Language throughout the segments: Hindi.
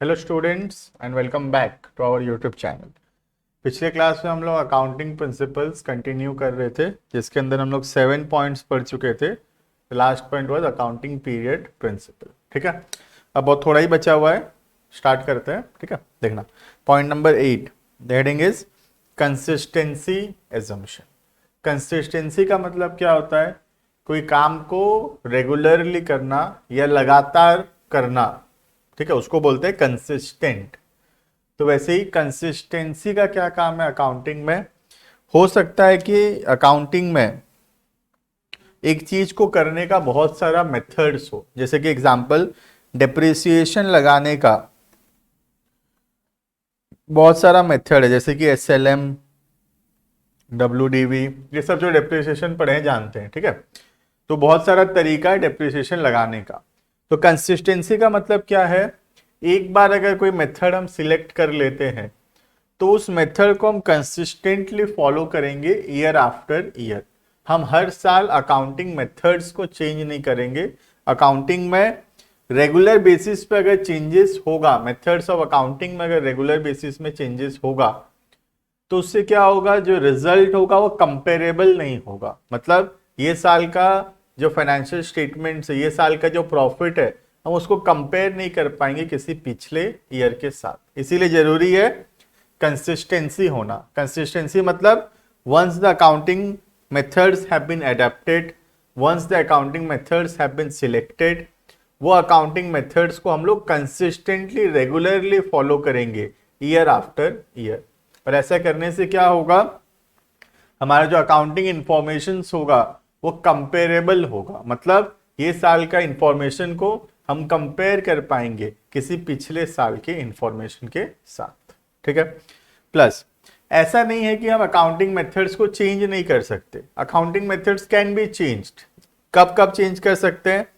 Hello students and welcome back to our YouTube channel. पिछले क्लास में हम लोग अकाउंटिंग प्रिंसिपल्स कंटिन्यू कर रहे थे, जिसके अंदर हम लोग 7 पॉइंट्स पढ़ चुके थे। Last point was accounting period principle. ठीक है, अब बहुत थोड़ा ही बचा हुआ है, स्टार्ट करते हैं। ठीक है, देखना point number 8, the heading is consistency assumption. Consistency का मतलब क्या होता है? कोई काम को रेगुलरली करना या लगातार करना, ठीक है, उसको बोलते हैं कंसिस्टेंट। तो वैसे ही कंसिस्टेंसी का क्या काम है अकाउंटिंग में? हो सकता है कि अकाउंटिंग में एक चीज को करने का बहुत सारा मेथड्स हो, जैसे कि एग्जांपल डेप्रिसिएशन लगाने का बहुत सारा मेथड है, जैसे कि SLM, WDV, ये सब जो डेप्रिसिएशन पढ़े हैं जानते हैं। ठीक है, तो बहुत सारा तरीका है डेप्रिसिएशन लगाने का। तो कंसिस्टेंसी का मतलब क्या है? एक बार अगर कोई मेथड हम सिलेक्ट कर लेते हैं तो उस मेथड को हम कंसिस्टेंटली फॉलो करेंगे ईयर आफ्टर ईयर। हम हर साल अकाउंटिंग मेथड्स को चेंज नहीं करेंगे। अकाउंटिंग में रेगुलर बेसिस पे अगर चेंजेस होगा, मेथड्स ऑफ अकाउंटिंग में अगर रेगुलर बेसिस में चेंजेस होगा तो उससे क्या होगा? जो रिजल्ट होगा वो कंपेरेबल नहीं होगा। मतलब ये साल का जो फाइनेंशियल स्टेटमेंट्स है, ये साल का जो प्रॉफिट है, हम उसको कंपेयर नहीं कर पाएंगे किसी पिछले ईयर के साथ। इसीलिए जरूरी है कंसिस्टेंसी होना। कंसिस्टेंसी मतलब once the accounting methods have been adapted, once the accounting methods have been selected, वो अकाउंटिंग मेथड्स को हम लोग कंसिस्टेंटली रेगुलरली फॉलो करेंगे ईयर आफ्टर ईयर। और ऐसा करने से क्या होगा? हमारा जो अकाउंटिंग इंफॉर्मेशन होगा वो कंपेरेबल होगा। मतलब ये साल का इंफॉर्मेशन को हम कंपेयर कर पाएंगे किसी पिछले साल के इंफॉर्मेशन के साथ। ठीक है, प्लस ऐसा नहीं है कि हम अकाउंटिंग मेथड्स को चेंज नहीं कर सकते। Accounting methods can be changed. कब कब चेंज कर सकते हैं?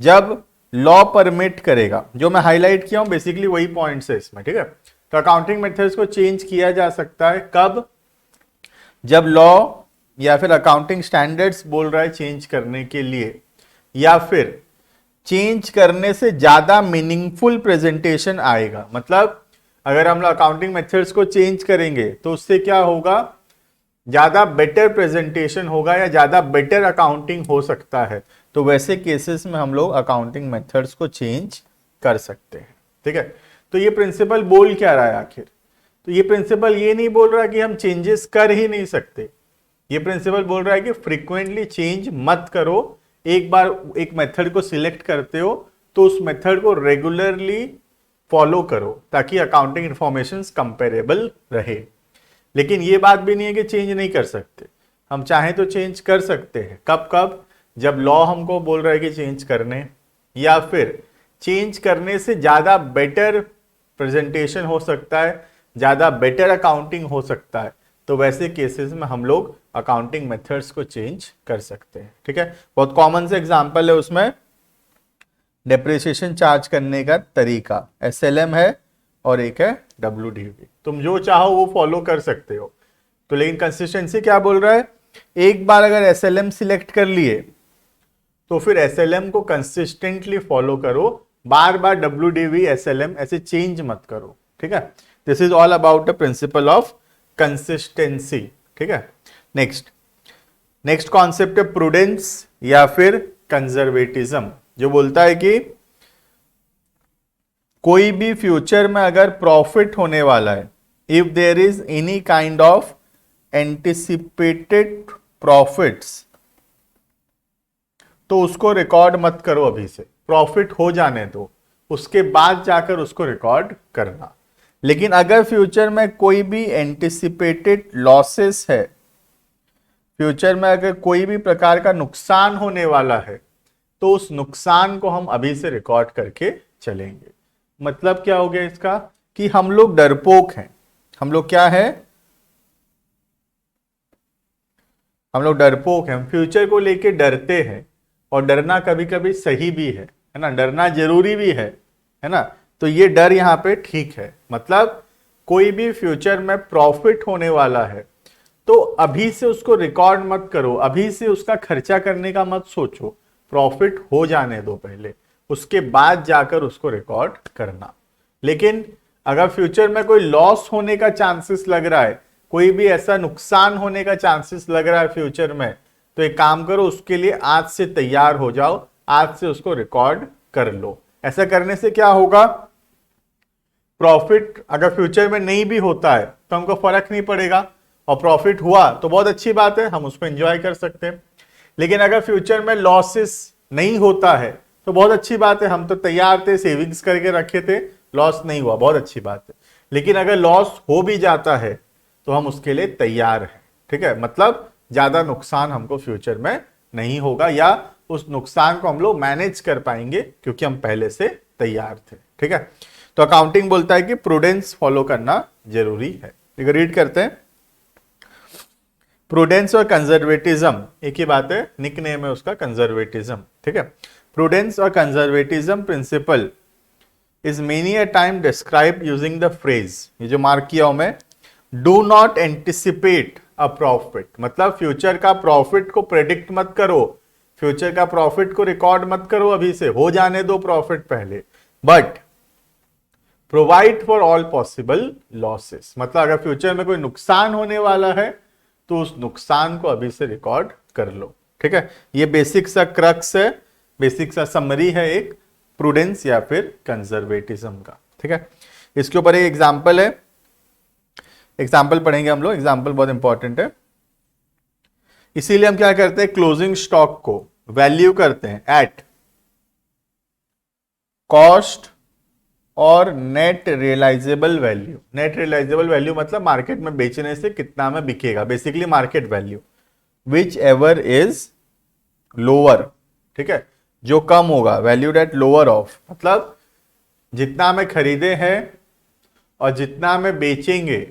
जब लॉ परमिट करेगा। जो मैं हाईलाइट किया हूं बेसिकली वही पॉइंट्स है इसमें। ठीक है, तो अकाउंटिंग मेथड्स को चेंज किया जा सकता है कब? जब लॉ या फिर अकाउंटिंग स्टैंडर्ड्स बोल रहा है चेंज करने के लिए, या फिर चेंज करने से ज्यादा मीनिंगफुल प्रेजेंटेशन आएगा। मतलब अगर हम लोग अकाउंटिंग मेथड्स को चेंज करेंगे तो उससे क्या होगा? ज्यादा बेटर प्रेजेंटेशन होगा या ज्यादा बेटर अकाउंटिंग हो सकता है। तो वैसे केसेस में हम लोग अकाउंटिंग मेथड्स को चेंज कर सकते हैं। ठीक है, तो ये प्रिंसिपल बोल क्या रहा है आखिर? तो ये प्रिंसिपल ये नहीं बोल रहा कि हम चेंजेस कर ही नहीं सकते। ये प्रिंसिपल बोल रहा है कि फ्रीक्वेंटली चेंज मत करो। एक बार एक मेथड को सिलेक्ट करते हो तो उस मेथड को रेगुलरली फॉलो करो ताकि अकाउंटिंग इंफॉर्मेशन कंपेरेबल रहे। लेकिन ये बात भी नहीं है कि चेंज नहीं कर सकते। हम चाहें तो चेंज कर सकते हैं। कब कब? जब लॉ हमको बोल रहा है कि चेंज करने, या फिर चेंज करने से ज्यादा बेटर प्रेजेंटेशन हो सकता है, ज्यादा बेटर अकाउंटिंग हो सकता है। तो वैसे केसेस में हम लोग अकाउंटिंग मेथड्स को चेंज कर सकते हैं। ठीक है, बहुत कॉमन से एग्जांपल है उसमें डेप्रिसिएशन चार्ज करने का तरीका। SLM है और एक है WDV। तुम जो चाहो वो फॉलो कर सकते हो। तो लेकिन कंसिस्टेंसी क्या बोल रहा है? एक बार अगर SLM सिलेक्ट कर लिए तो फिर SLM को कंसिस्टेंटली फॉलो करो। बार बार WDV SLM ऐसे चेंज मत करो। ठीक है, this is all about the principle of consistency. ठीक है, नेक्स्ट कॉन्सेप्ट है प्रूडेंस या फिर कंजर्वेटिज्म, जो बोलता है कि कोई भी फ्यूचर में अगर प्रॉफिट होने वाला है, if there is any kind of anticipated profits, तो उसको रिकॉर्ड मत करो। अभी से प्रॉफिट हो जाने दो, उसके बाद जाकर उसको रिकॉर्ड करना। लेकिन अगर फ्यूचर में कोई भी एंटिसिपेटेड लॉसेस है, फ्यूचर में अगर कोई भी प्रकार का नुकसान होने वाला है, तो उस नुकसान को हम अभी से रिकॉर्ड करके चलेंगे। मतलब क्या हो गया इसका? कि हम लोग डरपोक हैं। हम लोग क्या है? हम लोग डरपोक हैं। हम फ्यूचर को लेके डरते हैं, और डरना कभी कभी सही भी है ना? डरना जरूरी भी है ना? तो ये डर यहाँ पे ठीक है। मतलब कोई भी फ्यूचर में प्रॉफिट होने वाला है तो अभी से उसको रिकॉर्ड मत करो, अभी से उसका खर्चा करने का मत सोचो। प्रॉफिट हो जाने दो पहले, उसके बाद जाकर उसको रिकॉर्ड करना। लेकिन अगर फ्यूचर में कोई लॉस होने का चांसेस लग रहा है, कोई भी ऐसा नुकसान होने का चांसेस लग रहा है फ्यूचर में, तो एक काम करो, उसके लिए आज से तैयार हो जाओ, आज से उसको रिकॉर्ड कर लो। ऐसा करने से क्या होगा, प्रॉफिट अगर फ्यूचर में नहीं भी होता है तो हमको फर्क नहीं पड़ेगा, और प्रॉफिट हुआ तो बहुत अच्छी बात है, हम उसको एंजॉय कर सकते हैं। लेकिन अगर फ्यूचर में लॉसेस नहीं होता है तो बहुत अच्छी बात है, हम तो तैयार थे, सेविंग्स करके रखे थे, लॉस नहीं हुआ, बहुत अच्छी बात है। लेकिन अगर लॉस हो भी जाता है तो हम उसके लिए तैयार हैं, ठीक है, मतलब ज्यादा नुकसान हमको फ्यूचर में नहीं होगा, या उस नुकसान को हम लोग मैनेज कर पाएंगे क्योंकि हम पहले से तैयार थे, ठीक है। तो अकाउंटिंग बोलता है कि प्रूडेंस फॉलो करना जरूरी है। रीड करते हैं, प्रूडेंस और कंजर्वेटिज्म एक ही बात है, निक नेम है उसका कंजर्वेटिज्म, ठीक है। प्रूडेंस और conservatism principle is many a time describe using the phrase, ये जो मार्क किया हूं मैं, do not anticipate a profit, मतलब फ्यूचर का प्रॉफिट को प्रेडिक्ट मत करो, फ्यूचर का प्रॉफिट को रिकॉर्ड मत करो, अभी से हो जाने दो प्रॉफिट पहले, but provide for all possible losses, मतलब अगर फ्यूचर में कोई नुकसान होने वाला है तो उस नुकसान को अभी से रिकॉर्ड कर लो, ठीक है। ये बेसिक सा क्रक्स है, बेसिक सा समरी है एक प्रूडेंस या फिर कंजर्वेटिज्म का, ठीक है। इसके ऊपर एक एग्जांपल है, एग्जांपल पढ़ेंगे हम लोग, एग्जांपल बहुत इंपॉर्टेंट है। इसीलिए हम क्या करते हैं, क्लोजिंग स्टॉक को वैल्यू करते हैं एट कॉस्ट और net realisable value. Net realisable value मतलब मार्केट में बेचने से कितना में बिकेगा, basically market value, whichever is lower, ठीक है, जो कम होगा, वैल्यू एट लोअर ऑफ, मतलब जितना में खरीदे हैं और जितना में बेचेंगे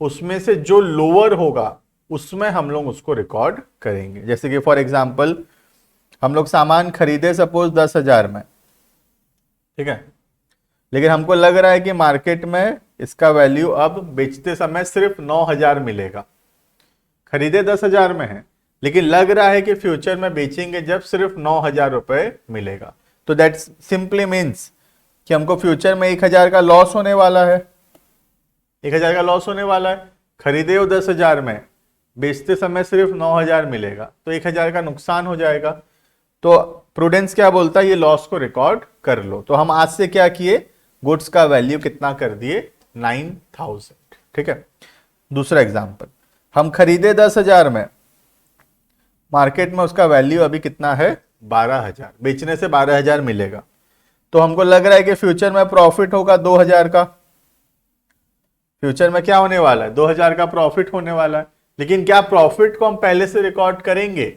उसमें से जो लोअर होगा उसमें हम लोग उसको रिकॉर्ड करेंगे। जैसे कि फॉर एग्जांपल हम लोग सामान खरीदे सपोज 10,000 में, ठीक है, लेकिन हमको लग रहा है कि मार्केट में इसका वैल्यू अब बेचते समय सिर्फ 9,000 मिलेगा। खरीदे 10,000 में है लेकिन लग रहा है कि फ्यूचर में बेचेंगे जब सिर्फ 9,000 रुपए मिलेगा, तो दैट सिंपली मीन्स कि हमको फ्यूचर में 1,000 का लॉस होने वाला है, 1,000 का लॉस होने वाला है। खरीदे हो 10,000 में, बेचते समय सिर्फ 9,000 मिलेगा, तो 1,000 का नुकसान हो जाएगा। तो प्रूडेंस क्या बोलता है, ये लॉस को रिकॉर्ड कर लो। तो हम आज से क्या किए, गुड्स का वैल्यू कितना कर दिए, 9,000, ठीक है। दूसरा एग्जांपल, हम खरीदे 10,000 में, मार्केट में उसका वैल्यू अभी कितना है, 12,000, बेचने से 12,000 मिलेगा, तो हमको लग रहा है कि फ्यूचर में प्रॉफिट होगा 2,000 का, फ्यूचर में क्या होने वाला है, 2,000 का प्रॉफिट होने वाला है। लेकिन क्या प्रॉफिट को हम पहले से रिकॉर्ड करेंगे,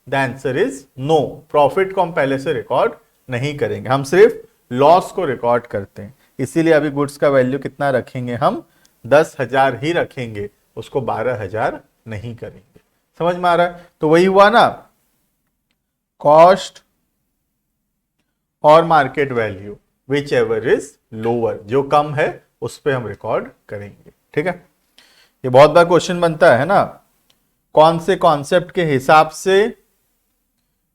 the answer is no, profit को हम पहले से रिकॉर्ड नहीं करेंगे, हम सिर्फ लॉस को रिकॉर्ड करते हैं। इसीलिए अभी गुड्स का वैल्यू कितना रखेंगे, हम 10,000 ही रखेंगे, उसको 12,000 नहीं करेंगे। समझ में आ रहा है, तो वही हुआ ना, कॉस्ट और market value whichever is lower, जो कम है उस पर हम रिकॉर्ड करेंगे, ठीक है। ये बहुत बार क्वेश्चन बनता है ना, कौन से कॉन्सेप्ट के हिसाब से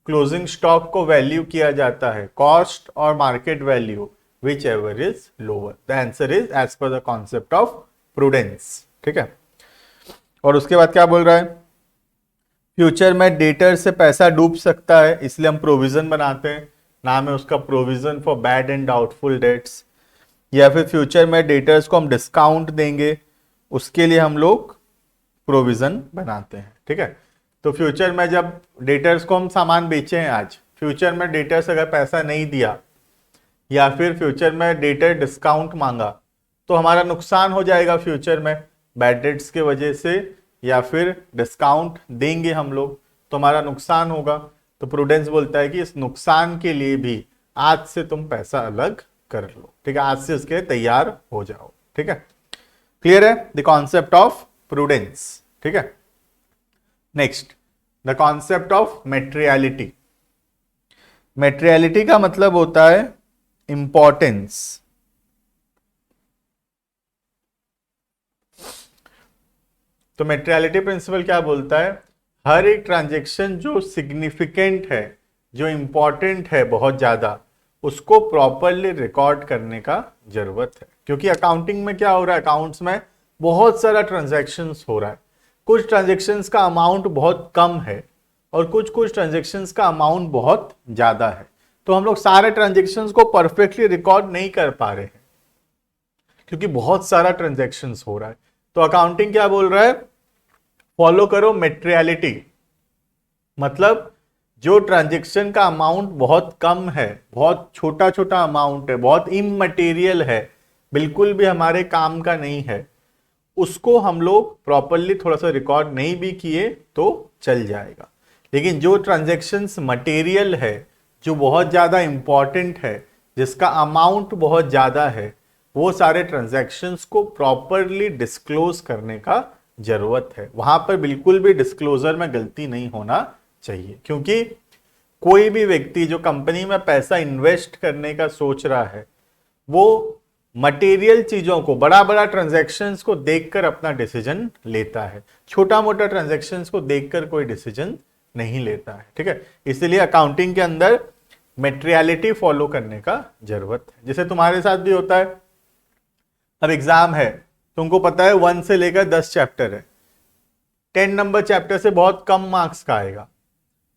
क्लोजिंग स्टॉक को वैल्यू किया जाता है, कॉस्ट और market value whichever is lower, the answer is as per the concept of prudence, ठीक है। और उसके बाद क्या बोल रहा है, फ्यूचर में डेटर से पैसा डूब सकता है, इसलिए हम प्रोविजन बनाते हैं, नाम है उसका provision for bad and doubtful debts. या फिर फ्यूचर में डेटर्स को हम डिस्काउंट देंगे, उसके लिए हम लोग प्रोविजन बनाते हैं, ठीक है। तो फ्यूचर में जब डेटर्स को हम सामान बेचे हैं आज, फ्यूचर में डेटर्स अगर पैसा नहीं दिया या फिर फ्यूचर में डेटर डिस्काउंट मांगा तो हमारा नुकसान हो जाएगा फ्यूचर में बैड डेट्स के वजह से, या फिर डिस्काउंट देंगे हम लोग तो हमारा नुकसान होगा। तो प्रूडेंस बोलता है कि इस नुकसान के लिए भी आज से तुम पैसा अलग कर लो, ठीक है, आज से उसके तैयार हो जाओ, ठीक है। क्लियर है द कॉन्सेप्ट ऑफ प्रूडेंस, ठीक है। Next, the concept of materiality. Materiality का मतलब होता है इंपॉर्टेंस। तो मेटेरियलिटी प्रिंसिपल क्या बोलता है, हर एक ट्रांजैक्शन जो सिग्निफिकेंट है, जो इंपॉर्टेंट है बहुत ज्यादा, उसको प्रॉपरली रिकॉर्ड करने का जरूरत है, क्योंकि अकाउंटिंग में क्या हो रहा है, अकाउंट्स में बहुत सारा ट्रांजैक्शंस हो रहा है। कुछ ट्रांजैक्शंस का अमाउंट बहुत कम है और कुछ कुछ ट्रांजैक्शंस का अमाउंट बहुत ज्यादा है, तो हम लोग सारे ट्रांजैक्शंस को परफेक्टली रिकॉर्ड नहीं कर पा रहे हैं क्योंकि बहुत सारा ट्रांजैक्शंस हो रहा है। तो अकाउंटिंग क्या बोल रहा है, फॉलो करो मेटेरियलिटी, मतलब जो ट्रांजैक्शन का अमाउंट बहुत कम है, बहुत छोटा छोटा अमाउंट है, बहुत इममटेरियल है, बिल्कुल भी हमारे काम का नहीं है, उसको हम लोग प्रॉपरली थोड़ा सा रिकॉर्ड नहीं भी किए तो चल जाएगा। लेकिन जो ट्रांजैक्शंस मटेरियल है, जो बहुत ज़्यादा इंपॉर्टेंट है, जिसका अमाउंट बहुत ज़्यादा है, वो सारे ट्रांजैक्शंस को प्रॉपरली डिस्क्लोज करने का जरूरत है। वहां पर बिल्कुल भी डिस्क्लोजर में गलती नहीं होना चाहिए, क्योंकि कोई भी व्यक्ति जो कंपनी में पैसा इन्वेस्ट करने का सोच रहा है, वो मटेरियल चीजों को, बड़ा बड़ा ट्रांजैक्शंस को देखकर अपना डिसीजन लेता है, छोटा मोटा ट्रांजैक्शंस को देखकर कोई डिसीजन नहीं लेता है। ठीक है, इसलिए अकाउंटिंग के अंदर मेटेरियलिटी फॉलो करने का जरूरत है। जैसे तुम्हारे साथ भी होता है, अब एग्जाम है, तुमको पता है 1 से लेकर 10 चैप्टर है, 10 नंबर चैप्टर से बहुत कम मार्क्स का आएगा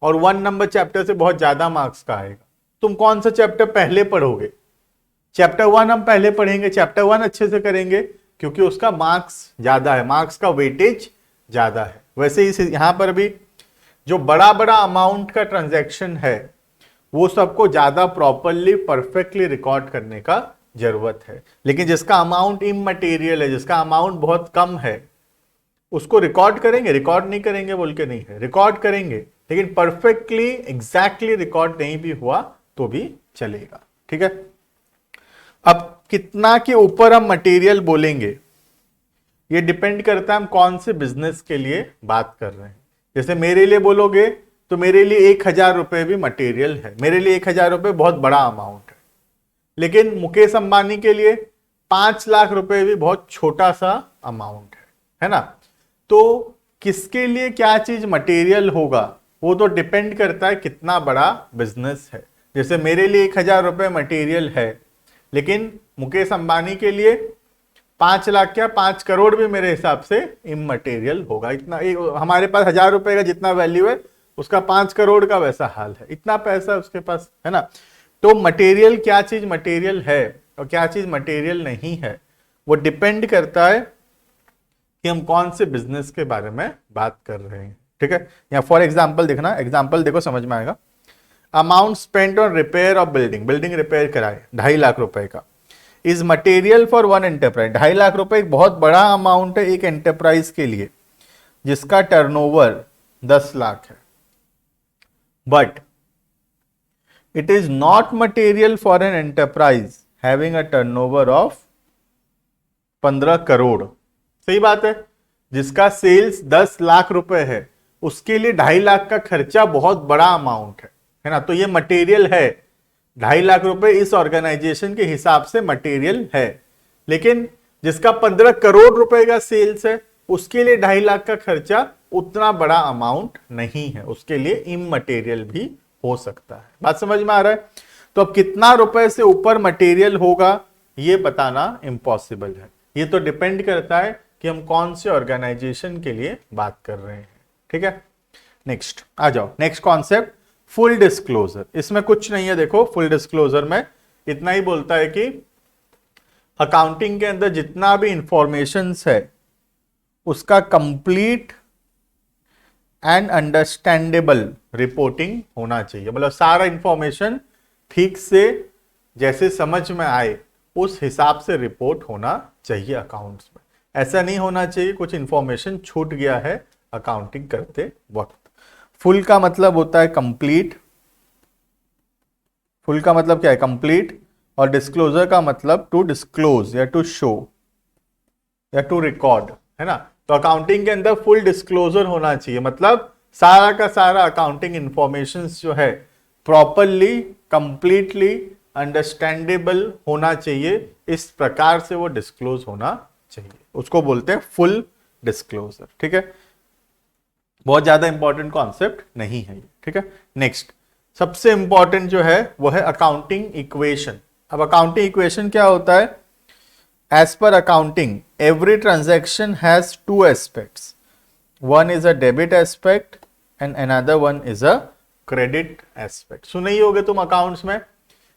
और 1 नंबर चैप्टर से बहुत ज्यादा मार्क्स का आएगा। तुम कौन सा चैप्टर पहले पढ़ोगे? चैप्टर 1 हम पहले पढ़ेंगे, चैप्टर 1 अच्छे से करेंगे क्योंकि उसका मार्क्स ज्यादा है, मार्क्स का वेटेज ज्यादा है। वैसे ही यहां पर भी जो बड़ा बड़ा अमाउंट का ट्रांजैक्शन है, वो सबको ज्यादा प्रॉपरली परफेक्टली रिकॉर्ड करने का जरूरत है। लेकिन जिसका अमाउंट इममटेरियल है, जिसका अमाउंट बहुत कम है, उसको रिकॉर्ड करेंगे, रिकॉर्ड नहीं करेंगे बोल के नहीं है, रिकॉर्ड करेंगे, लेकिन परफेक्टली एग्जैक्टली रिकॉर्ड नहीं भी हुआ तो भी चलेगा। ठीक है, अब कितना के ऊपर हम मटेरियल बोलेंगे, ये डिपेंड करता है हम कौन से बिजनेस के लिए बात कर रहे हैं। जैसे मेरे लिए बोलोगे तो मेरे लिए 1000 रुपए भी मटेरियल है, मेरे लिए 1000 रुपए बहुत बड़ा अमाउंट है। लेकिन मुकेश अंबानी के लिए 5 लाख रुपए भी बहुत छोटा सा अमाउंट है ना। तो किसके लिए क्या चीज मटेरियल होगा, वो तो डिपेंड करता है कितना बड़ा बिजनेस है। जैसे मेरे लिए 1000 रुपए मटेरियल है, लेकिन मुकेश अंबानी के लिए 5 लाख क्या 5 करोड़ भी मेरे हिसाब से इममटेरियल होगा। इतना हमारे पास 1000 रुपए का जितना वैल्यू है, उसका 5 करोड़ का वैसा हाल है, इतना पैसा उसके पास है ना। तो मटेरियल, क्या चीज मटेरियल है और क्या चीज मटेरियल नहीं है, वो डिपेंड करता है कि हम कौन से बिजनेस के बारे में बात कर रहे हैं। ठीक है, या फॉर एग्जाम्पल देखना, एग्जाम्पल देखो समझ में आएगा। Amount spend on repair of building, building repair कराए 2.5 लाख रुपए का, is material for one enterprise. 2.5 lakh रुपए एक बहुत बड़ा अमाउंट है एक एंटरप्राइज के लिए जिसका टर्नओवर 10 लाख है, but it is not material for an enterprise having a turnover of 15 crore. सही बात है, जिसका सेल्स 10 लाख रुपए है उसके लिए 2.5 लाख का खर्चा बहुत बड़ा अमाउंट है ना। तो ये मटेरियल है, 2.5 लाख रुपए इस ऑर्गेनाइजेशन के हिसाब से मटेरियल है। लेकिन जिसका 15 करोड़ रुपए का सेल्स है उसके लिए 2.5 लाख का खर्चा उतना बड़ा अमाउंट नहीं है, उसके लिए इममटेरियल भी हो सकता है। बात समझ में आ रहा है? तो अब कितना रुपए से ऊपर मटेरियल होगा ये बताना इम्पॉसिबल है, ये तो डिपेंड करता है कि हम कौन से ऑर्गेनाइजेशन के लिए बात कर रहे हैं। ठीक है, नेक्स्ट आ जाओ, नेक्स्ट कॉन्सेप्ट फुल डिस्क्लोजर। इसमें कुछ नहीं है, देखो फुल डिस्क्लोजर में इतना ही बोलता है कि अकाउंटिंग के अंदर जितना भी इंफॉर्मेशन है उसका कंप्लीट एंड अंडरस्टैंडेबल रिपोर्टिंग होना चाहिए। मतलब सारा इंफॉर्मेशन ठीक से जैसे समझ में आए उस हिसाब से रिपोर्ट होना चाहिए अकाउंट्स में। ऐसा नहीं होना चाहिए कुछ इंफॉर्मेशन छूट गया है अकाउंटिंग करते वक्त। फुल का मतलब होता है कंप्लीट, फुल का मतलब क्या है कंप्लीट, और डिस्क्लोजर का मतलब टू डिस्क्लोज या टू शो या टू रिकॉर्ड, है ना। तो अकाउंटिंग के अंदर फुल डिस्क्लोजर होना चाहिए, मतलब सारा का सारा अकाउंटिंग इंफॉर्मेशन जो है प्रॉपरली कंप्लीटली अंडरस्टैंडेबल होना चाहिए, इस प्रकार से वो डिस्क्लोज होना चाहिए, उसको बोलते हैं फुल डिस्क्लोजर। ठीक है, बहुत ज्यादा इंपॉर्टेंट कॉन्सेप्ट नहीं है ये। ठीक है, नेक्स्ट सबसे इंपॉर्टेंट जो है वो है अकाउंटिंग इक्वेशन। अब अकाउंटिंग इक्वेशन क्या होता है, As per accounting, every transaction has two aspects. One is a debit aspect and another one is a credit aspect. सुने ही होगे तुम अकाउंट्स में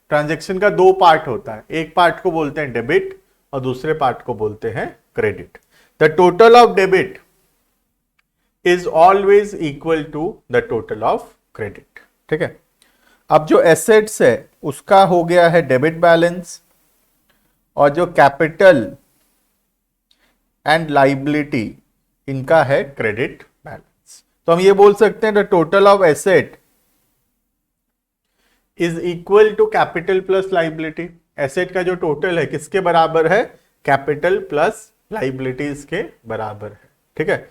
ट्रांजैक्शन का दो पार्ट होता है, एक पार्ट को बोलते हैं डेबिट और दूसरे पार्ट को बोलते हैं credit. The total of debit is always equal to the total of credit. ठीक है. अब जो एसेट्स है उसका हो गया है डेबिट बैलेंस और जो कैपिटल एंड लाइबिलिटी इनका है क्रेडिट बैलेंस. तो हम ये बोल सकते हैं the total of asset is equal to capital plus liability. Asset का जो टोटल है किसके बराबर है? कैपिटल प्लस लाइबिलिटीज के बराबर है. ठीक है.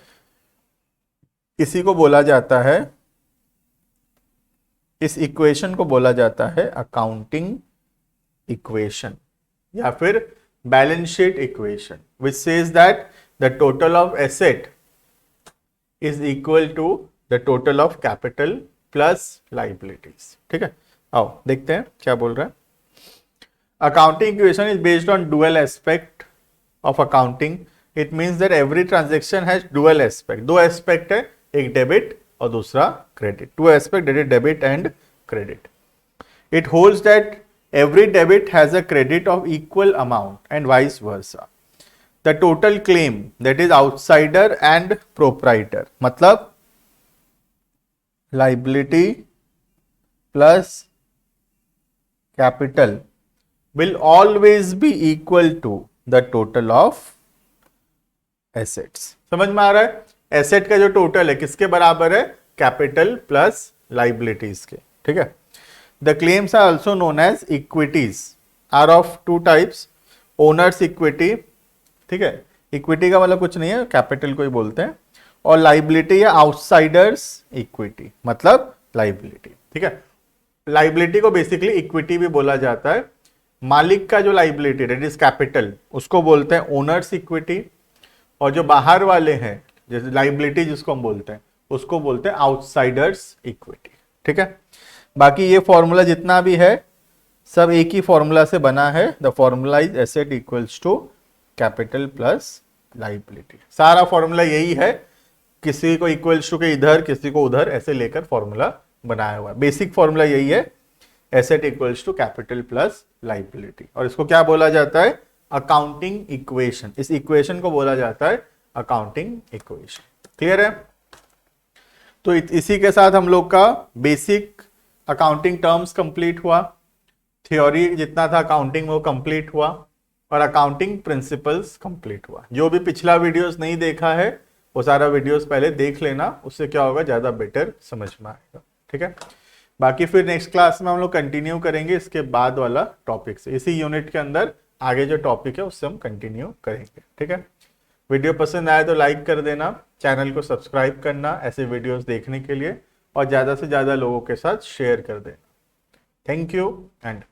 इसी को बोला जाता है, इस इक्वेशन को बोला जाता है अकाउंटिंग इक्वेशन या फिर balance sheet equation, which says that the total of asset is equal to the total of capital plus liabilities. ठीक है. आओ देखते हैं क्या बोल रहा है. Accounting equation is based on dual aspect of accounting. It means that every transaction has dual aspect. दो एस्पेक्ट है, एक डेबिट और दूसरा credit. Two aspect, debit and credit. It holds that every debit has a credit of equal amount and vice versa. The total claim, that is outsider and proprietor, मतलब liability plus capital will always be equal to the total of assets. समझ में आ रहा है? एसेट का जो टोटल है किसके बराबर है? कैपिटल प्लस लाइबिलिटीज के. ठीक है. The claims are also known as equities, are of two types. Owners equity, ठीक है. इक्विटी का मतलब कुछ नहीं है, कैपिटल को ही बोलते हैं. और लाइबिलिटी या आउटसाइडर्स इक्विटी, मतलब लाइबिलिटी. ठीक है. लाइबिलिटी को बेसिकली इक्विटी भी बोला जाता है. मालिक का जो लाइबिलिटी दैट इज कैपिटल, उसको बोलते हैं ओनर्स इक्विटी. और जो बाहर वाले हैं, जैसे लाइबिलिटी जिसको हम बोलते हैं, उसको बोलते हैं आउटसाइडर्स इक्विटी. ठीक है. बाकी ये फॉर्मूला जितना भी है सब एक ही फॉर्मूला से बना है. The formula is asset equals to capital plus liability. सारा फॉर्मूला यही है. किसी को इक्वल्स टू के इधर, किसी को उधर, ऐसे लेकर फॉर्मूला बनाया हुआ है. बेसिक फॉर्मूला यही है, asset equals to capital plus liability. और इसको क्या बोला जाता है? Accounting equation. इस इक्वेशन को बोला जाता है अकाउंटिंग इक्वेशन. क्लियर है? तो इसी के साथ हम लोग का बेसिक अकाउंटिंग टर्म्स कंप्लीट हुआ. थ्योरी जितना था अकाउंटिंग वो कंप्लीट हुआ और अकाउंटिंग प्रिंसिपल्स कंप्लीट हुआ. जो भी पिछला वीडियोस नहीं देखा है वो सारा वीडियोस पहले देख लेना, उससे क्या होगा, ज़्यादा बेटर समझ में आएगा. ठीक है. बाकी फिर नेक्स्ट क्लास में हम लोग कंटिन्यू करेंगे इसके बाद वाला टॉपिक से. इसी यूनिट के अंदर आगे जो टॉपिक है उससे हम कंटिन्यू करेंगे. ठीक है. वीडियो पसंद आए तो लाइक कर देना, चैनल को सब्सक्राइब करना ऐसे वीडियोस देखने के लिए, और ज़्यादा से ज़्यादा लोगों के साथ शेयर कर देना. Thank you and